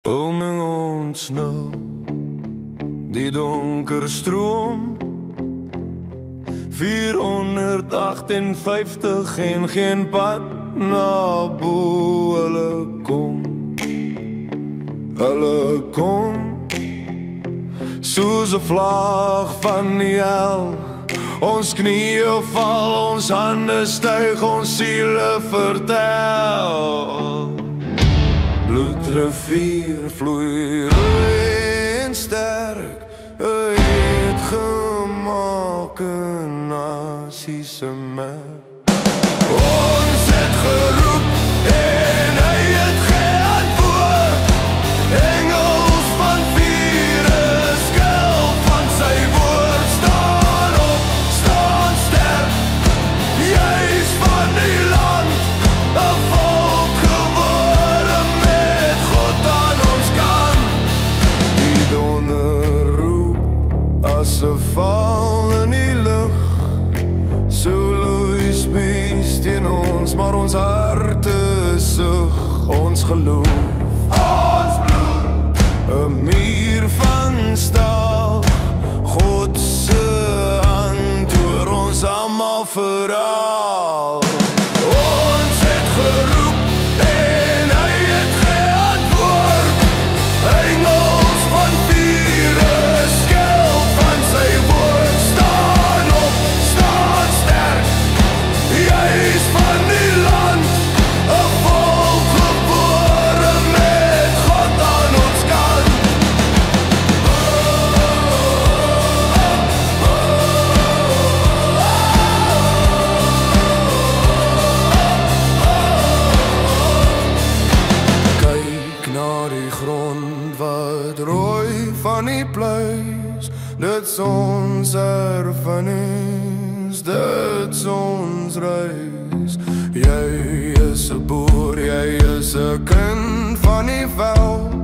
Oming ons nou die donker stroom 458 en geen pad na bo. Hulle kom soos 'n vlag van die hel. Ons knieë val, ons hande styg, ons siele vertel. Bloedrivier vloei rooi en sterk, het gemaak 'n nasie se merk. Ons het geroep en hy het geantwoord. Engels van vuur, skel van sy woord. Staan op, staan sterk, juis van die land, 'n volk geworden met God aan ons kant. Die donder roep as 'n val in die lug, so loeis mees teen ons, maar ons harte sug, ons geloof. Ons bloed, 'n muur van staal, God se hand oor ons almal verhaal. Ons het geroep en hy het geantwoord. Engels van vuur, skel van sy woord. Staan op, staan sterk, juis van die land, 'n volk gebore met God aan ons kant. Kyk na die grond wat rooi van die pluis, dit's ons erfenis, dit's ons reis. Jy is 'n boer, jy is 'n kind van die veld.